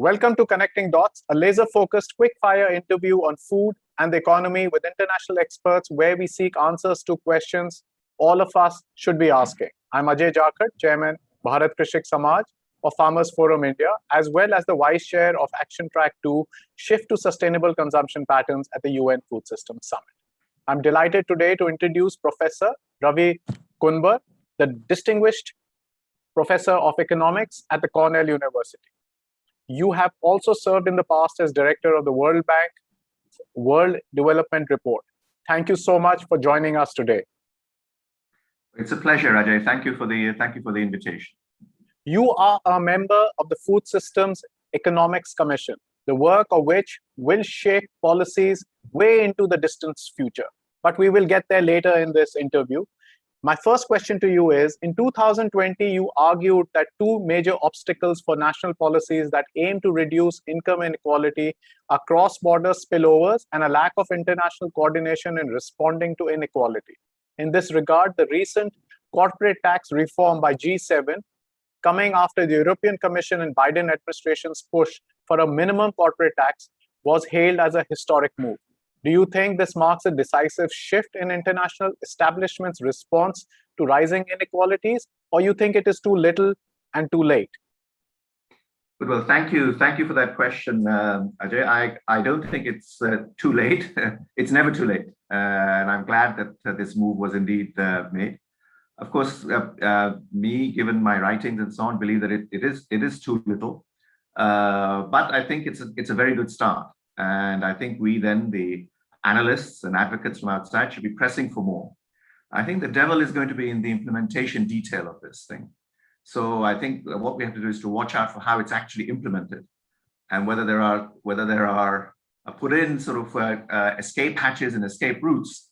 Welcome to Connecting Dots, a laser-focused quick-fire interview on food and the economy with international experts where we seek answers to questions all of us should be asking. I'm Ajay Jakhat, Chairman, Bharat Krishik Samaj of Farmers Forum India, as well as the Vice Chair of Action Track 2, Shift to Sustainable Consumption Patterns at the UN Food Systems Summit. I'm delighted today to introduce Professor Ravi Kanbur, the Distinguished Professor of Economics at the Cornell University. You have also served in the past as Director of the World Bank World Development Report. Thank you so much for joining us today. It's a pleasure, Ajay. Thank you for the invitation. You are a member of the Food Systems Economics Commission, the work of which will shape policies way into the distant future. But we will get there later in this interview. My first question to you is, in 2020, you argued that two major obstacles for national policies that aim to reduce income inequality are cross-border spillovers and a lack of international coordination in responding to inequality. In this regard, the recent corporate tax reform by G7, coming after the European Commission and Biden administration's push for a minimum corporate tax, was hailed as a historic move. Do you think this marks a decisive shift in international establishments' response to rising inequalities, or you think it is too little and too late? Well, thank you for that question, Ajay. I don't think it's too late. It's never too late, and I'm glad that this move was indeed made. Of course, me, given my writings and so on, believe that it is too little, but I think it's a very good start. And I think we then, the analysts and advocates from outside, should be pressing for more. I think the devil is going to be in the implementation detail of this thing. So I think what we have to do is to watch out for how it's actually implemented, and whether there are put in sort of escape hatches and escape routes,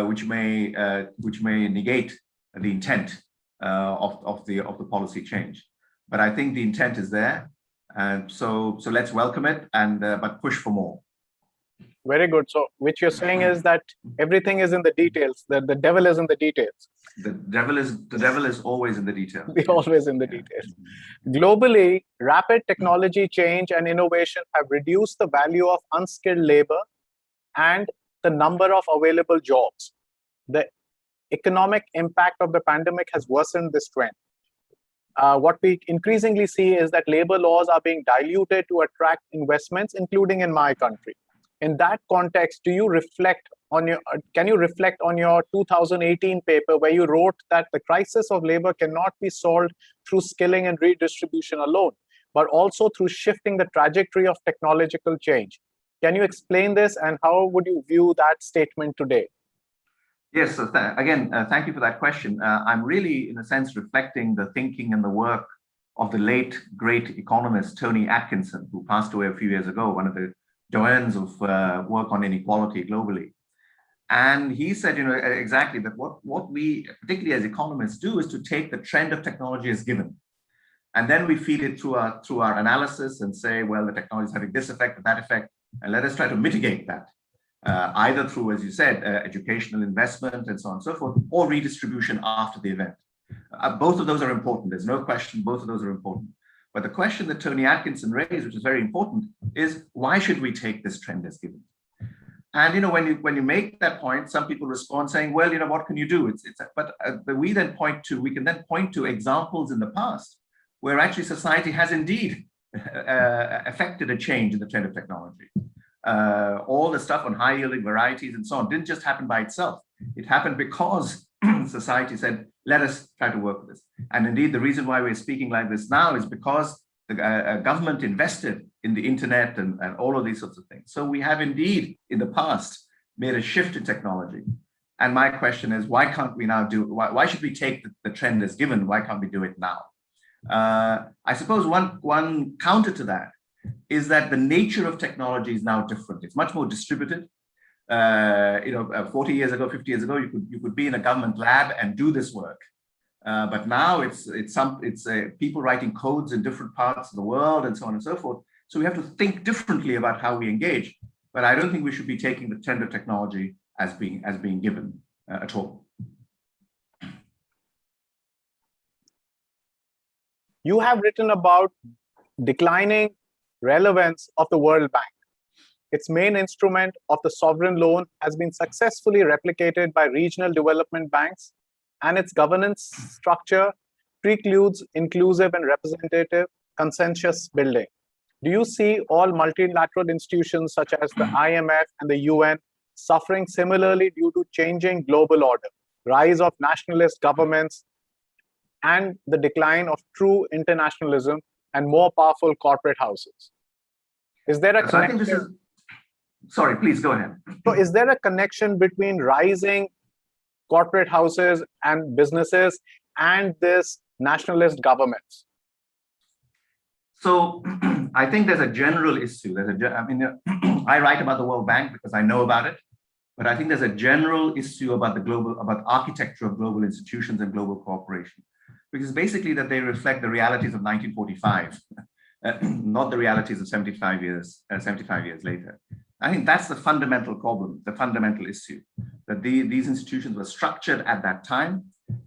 which may negate the intent of the policy change. But I think the intent is there. And so let's welcome it, and but push for more. Very good. So which you're saying is that everything is in the details, that the devil is in the details. The devil is always in the details. Always in the details. Globally, rapid technology change and innovation have reduced the value of unskilled labor and the number of available jobs. The economic impact of the pandemic has worsened this trend. What we increasingly see is that labor laws are being diluted to attract investments, including in my country. In that context, can you reflect on your 2018 paper where you wrote that the crisis of labor cannot be solved through skilling and redistribution alone, but also through shifting the trajectory of technological change? Can you explain this, and how would you view that statement today? Yes, again, thank you for that question. I'm really, in a sense, reflecting the thinking and the work of the late, great economist, Tony Atkinson, who passed away a few years ago, one of the doyens of work on inequality globally. And he said, exactly that what we, particularly as economists, do is to take the trend of technology as given. And then we feed it through our analysis and say, well, the technology is having this effect or that effect, and let us try to mitigate that. Either through, as you said, educational investment and so on and so forth, or redistribution after the event. Both of those are important. There's no question, both of those are important. But the question that Tony Atkinson raised, which is very important, is why should we take this trend as given? And when you make that point, some people respond saying, well, what can you do? But we can then point to examples in the past where actually society has indeed affected a change in the trend of technology. All the stuff on high yielding varieties and so on didn't just happen by itself. It happened because society said, let us try to work with this. And indeed, the reason why we're speaking like this now is because the government invested in the internet and all of these sorts of things. So we have indeed, in the past, made a shift in technology. And my question is, why can't we now why should we take the trend as given? Why can't we do it now? I suppose one counter to that is that the nature of technology is now different. It's much more distributed. 40 years ago, 50 years ago, you could be in a government lab and do this work. But now it's people writing codes in different parts of the world and so on and so forth. So we have to think differently about how we engage. But I don't think we should be taking the trend of technology as being given at all. You have written about declining relevance of the World Bank. Its main instrument of the sovereign loan has been successfully replicated by regional development banks, and its governance structure precludes inclusive and representative consensus building. Do you see all multilateral institutions such as the IMF and the UN suffering similarly due to changing global order, rise of nationalist governments, and the decline of true internationalism and more powerful corporate houses? Is there a So I think this is, sorry, please go ahead. So is there a connection between rising corporate houses and businesses and this nationalist governments? So I think there's a general issue. I write about the World Bank because I know about it, but I think there's a general issue about about architecture of global institutions and global cooperation, which is basically that they reflect the realities of 1945, not the realities of 75 years later. I think that's the fundamental problem, the fundamental issue, that these institutions were structured at that time,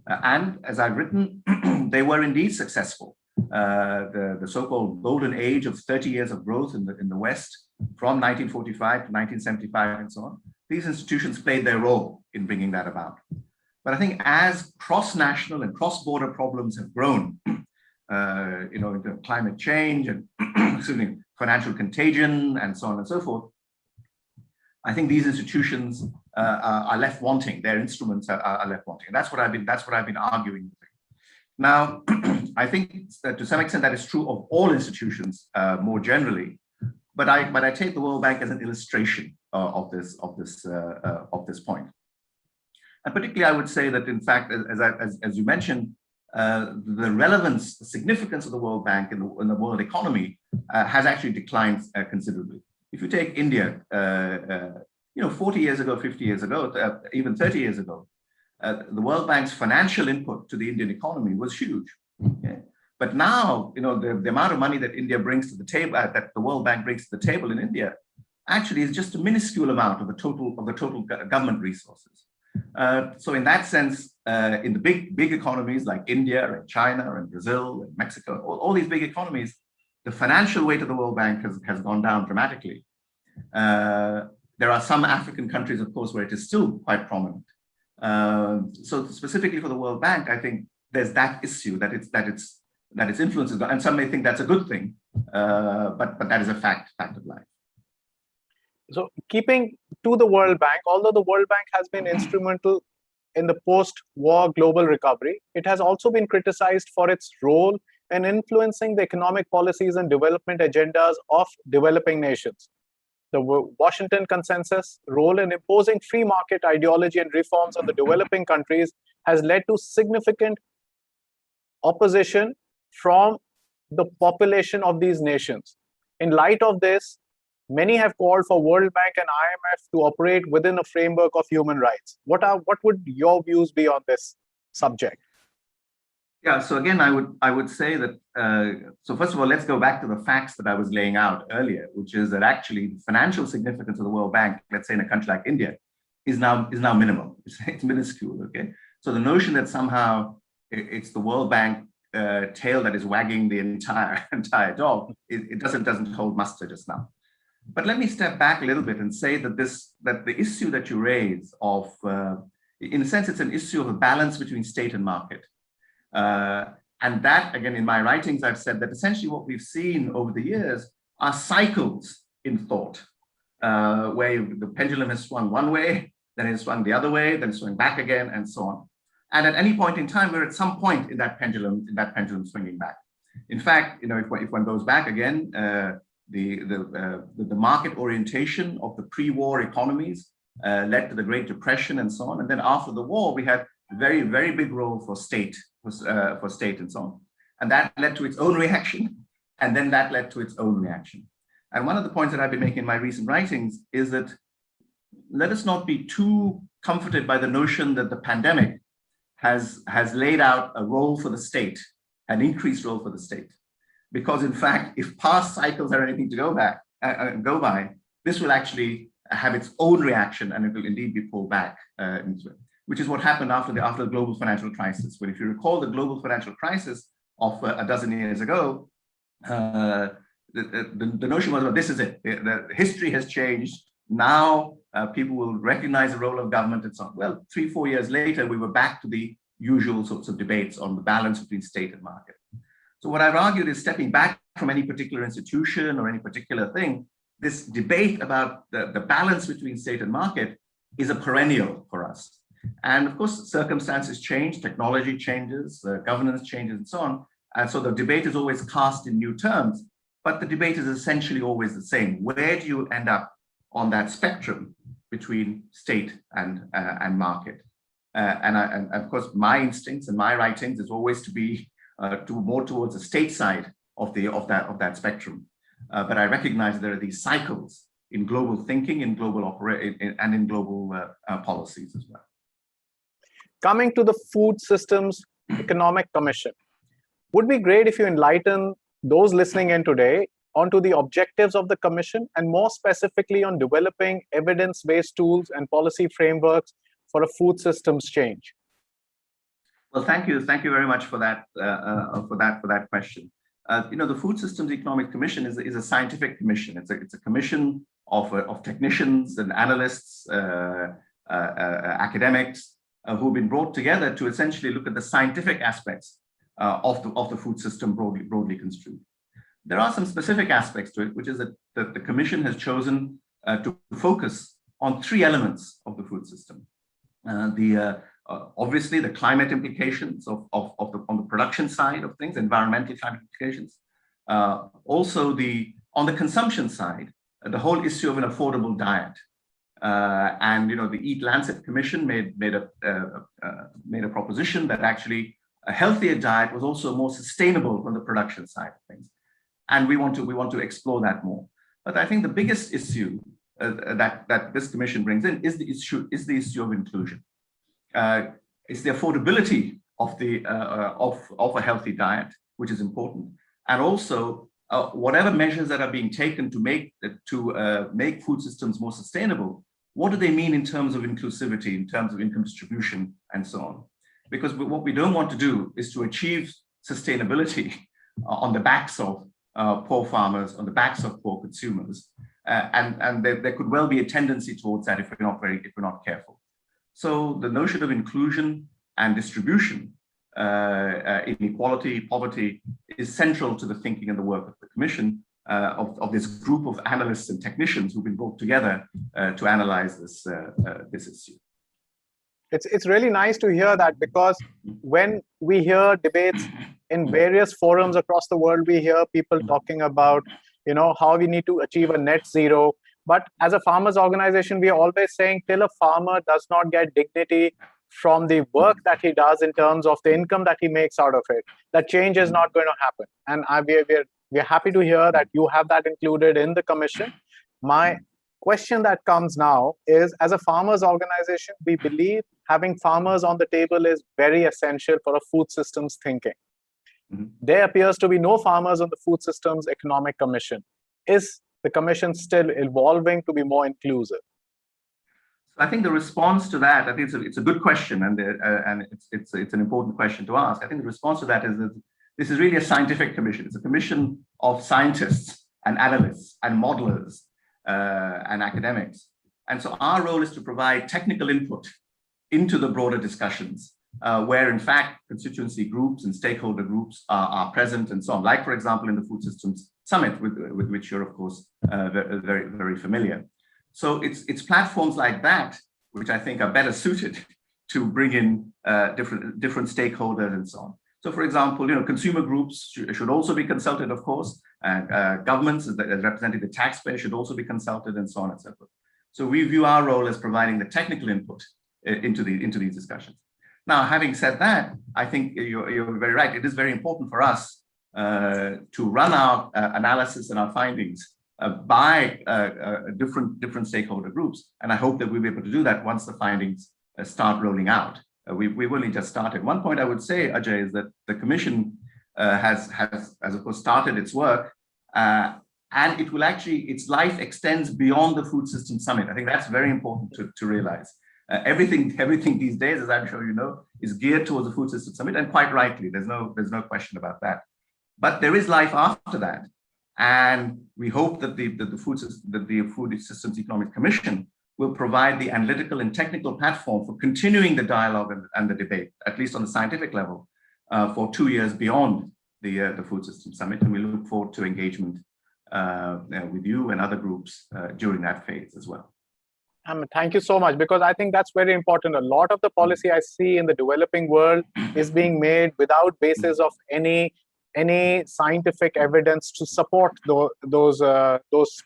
and as I've written, they were indeed successful. The so-called golden age of 30 years of growth in the West, from 1945 to 1975 and so on, these institutions played their role in bringing that about. But I think as cross-national and cross-border problems have grown, into climate change and financial contagion and so on and so forth, I think these institutions are left wanting. Their instruments are left wanting. And that's what I've been arguing. Now, I think that to some extent that is true of all institutions more generally, but I take the World Bank as an illustration of this point. And particularly, I would say that in fact, as you mentioned, the relevance, the significance of the World Bank in the world economy has actually declined considerably. If you take India, 40 years ago, 50 years ago, even 30 years ago, the World Bank's financial input to the Indian economy was huge. Okay? But now, the amount of money that India brings to the table, that the World Bank brings to the table in India, actually is just a minuscule amount of the total government resources. So in that sense, in the big economies like India and China and Brazil and Mexico, all these big economies, the financial weight of the World Bank has gone down dramatically. There are some African countries, of course, where it is still quite prominent. So specifically for the World Bank, I think there's that issue that its influence is gone, and some may think that's a good thing, but that is a fact of life. So keeping to the World Bank, although the World Bank has been instrumental in the post-war global recovery, it has also been criticized for its role in influencing the economic policies and development agendas of developing nations. The Washington Consensus role in imposing free market ideology and reforms on the developing countries has led to significant opposition from the population of these nations. In light of this, many have called for World Bank and IMF to operate within a framework of human rights. What would your views be on this subject? Yeah, so again, I would say that, so first of all, let's go back to the facts that I was laying out earlier, which is that actually the financial significance of the World Bank, let's say in a country like India, is now minimal. It's minuscule, okay? So the notion that somehow it's the World Bank tail that is wagging the entire dog, it doesn't hold muster just now. But let me step back a little bit and say that the issue that you raise of, in a sense, it's an issue of a balance between state and market. And that, again, in my writings, I've said that essentially what we've seen over the years are cycles in thought, where the pendulum has swung one way, then it's swung the other way, then swung back again, and so on. And at any point in time, we're at some point in that pendulum swinging back. In fact, if one goes back again, the market orientation of the pre-war economies led to the Great Depression and so on. And then after the war, we had a very, very big role for state and so on. And that led to its own reaction. And then that led to its own reaction. And one of the points that I've been making in my recent writings is that let us not be too comforted by the notion that the pandemic has laid out a role for the state, an increased role for the state. Because in fact, if past cycles are anything to go by, this will actually have its own reaction and it will indeed be pulled back into it, which is what happened after the global financial crisis. When if you recall the global financial crisis of a dozen years ago, the notion was, well, this is it. The history has changed. Now people will recognize the role of government and so on. Well, 3-4 years later, we were back to the usual sorts of debates on the balance between state and market. So what I've argued is, stepping back from any particular institution or any particular thing, this debate about the balance between state and market is a perennial for us. And of course, circumstances change, technology changes, governance changes, and so on. And so the debate is always cast in new terms, but the debate is essentially always the same. Where do you end up on that spectrum between state and market? And of course, my instincts and my writings is always to be more towards the state side of that spectrum. But I recognize there are these cycles in global thinking, in global and in global policies as well. Coming to the Food Systems Economic Commission, would be great if you enlighten those listening in today onto the objectives of the Commission, and more specifically on developing evidence-based tools and policy frameworks for a food systems change. Well, thank you very much for that question. The Food Systems Economic Commission is a scientific commission. It's a commission of technicians and analysts, academics who've been brought together to essentially look at the scientific aspects of the food system broadly construed. There are some specific aspects to it, which is that the Commission has chosen to focus on 3 elements of the food system. Obviously, the climate implications on the production side of things, environmental climate implications. Also, on the consumption side, the whole issue of an affordable diet. And the Eat Lancet Commission made a proposition that actually a healthier diet was also more sustainable on the production side of things. And we want to explore that more. But I think the biggest issue that this commission brings in is the issue of inclusion. It's the affordability of a healthy diet, which is important, and also whatever measures that are being taken to make food systems more sustainable. What do they mean in terms of inclusivity, in terms of income distribution, and so on? Because what we don't want to do is to achieve sustainability on the backs of poor farmers, on the backs of poor consumers, and there could well be a tendency towards that if we're not careful. So the notion of inclusion and distribution, inequality, poverty, is central to the thinking and the work of the Commission, of this group of analysts and technicians who've been brought together to analyze this issue. It's really nice to hear that, because when we hear debates in various forums across the world, we hear people talking about, how we need to achieve a net zero. But as a farmers organization, we are always saying, till a farmer does not get dignity from the work that he does in terms of the income that he makes out of it, that change is not going to happen. And we're happy to hear that you have that included in the Commission. My question that comes now is, as a farmers organization, we believe having farmers on the table is very essential for a food systems thinking. Mm-hmm. There appears to be no farmers on the Food Systems Economic Commission. Is the Commission still evolving to be more inclusive? I think the response to that, I think it's a good question, and it's an important question to ask. I think the response to that is that this is really a scientific commission. It's a commission of scientists and analysts and modelers and academics. And so our role is to provide technical input into the broader discussions, where in fact constituency groups and stakeholder groups are present and so on. Like, for example, in the Food Systems Summit, with which you're of course very, very familiar. So it's platforms like that which I think are better suited to bring in different stakeholders and so on. So, for example, consumer groups should also be consulted, of course, and governments as representing the taxpayer should also be consulted, and so on and so forth. So we view our role as providing the technical input into these discussions. Now, having said that, I think you're very right. It is very important for us to run our analysis and our findings by different stakeholder groups, and I hope that we'll be able to do that once the findings start rolling out. We've only just started. One point I would say, Ajay, is that the Commission has of course started its work, and it will actually, its life extends beyond the Food System Summit. I think that's very important to realize. Everything these days, as I'm sure you know, is geared towards the Food System Summit, and quite rightly, there's no question about that. But there is life after that, And we hope that the Food Systems Economic Commission will provide the analytical and technical platform for continuing the dialogue and the debate, at least on the scientific level, for 2 years beyond the Food Systems Summit. And we look forward to engagement with you and other groups during that phase as well. Thank you so much, because I think that's very important. A lot of the policy I see in the developing world is being made without basis of any scientific evidence to support those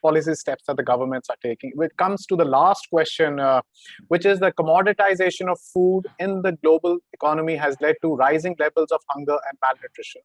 policy steps that the governments are taking. When it comes to the last question, which is the commoditization of food in the global economy has led to rising levels of hunger and malnutrition.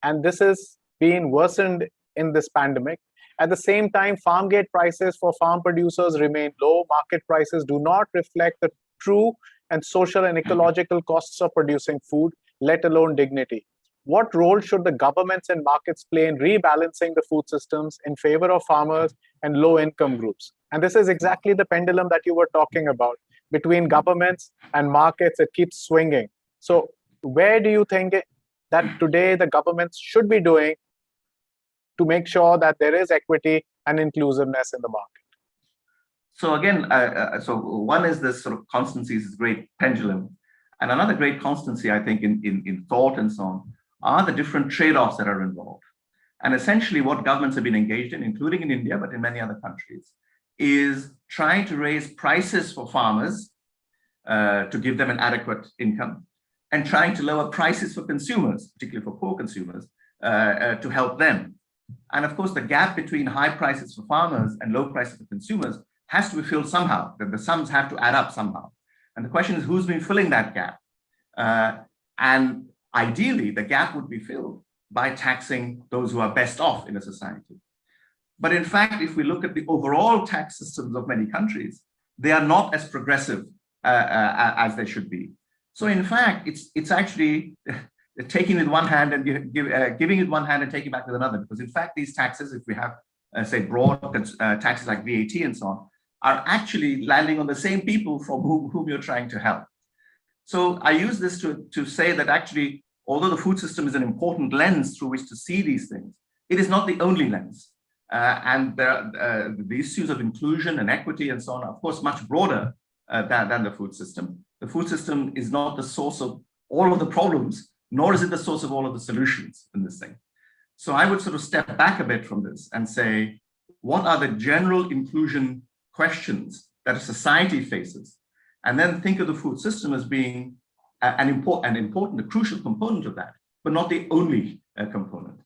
And this is being worsened in this pandemic. At the same time, farm gate prices for farm producers remain low. Market prices do not reflect the true and social and ecological costs of producing food, let alone dignity. What role should the governments and markets play in rebalancing the food systems in favor of farmers and low-income groups? And this is exactly the pendulum that you were talking about. Between governments and markets, it keeps swinging. So where do you think that today the governments should be doing to make sure that there is equity and inclusiveness in the market? So again, so one is this sort of constancy, is this great pendulum. And another great constancy, I think, in thought and so on, are the different trade-offs that are involved. And essentially what governments have been engaged in, including in India, but in many other countries, is trying to raise prices for farmers to give them an adequate income, and trying to lower prices for consumers, particularly for poor consumers, to help them. And of course, the gap between high prices for farmers and low prices for consumers has to be filled somehow, that the sums have to add up somehow. And the question is, who's been filling that gap? And ideally, the gap would be filled by taxing those who are best off in a society. But in fact, if we look at the overall tax systems of many countries, they are not as progressive as they should be. So in fact, it's actually taking with one hand and giving with one hand and taking back with another. Because in fact, these taxes, if we have, say, broad taxes like VAT and so on, are actually landing on the same people from whom you're trying to help. So I use this to say that actually, although the food system is an important lens through which to see these things, it is not the only lens. And the issues of inclusion and equity and so on are, of course, much broader than the food system. The food system is not the source of all of the problems, nor is it the source of all of the solutions in this thing. So I would sort of step back a bit from this and say, what are the general inclusion questions that a society faces? And then think of the food system as being an important, a crucial component of that, but not the only component.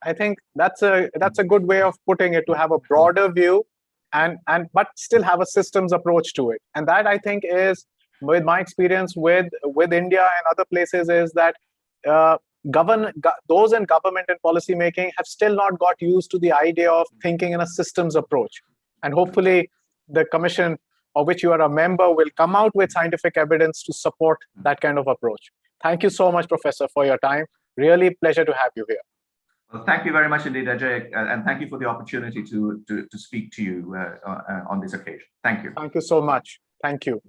I think that's a good way of putting it, to have a broader view but still have a systems approach to it. And that, I think, is, with my experience with India and other places, is that those in government and policy making have still not got used to the idea of thinking in a systems approach. And hopefully the commission, of which you are a member, will come out with scientific evidence to support that kind of approach. Thank you so much, Professor, for your time. Really pleasure to have you here. Well, thank you very much indeed, Ajay, and thank you for the opportunity to speak to you on this occasion. Thank you. Thank you so much. Thank you.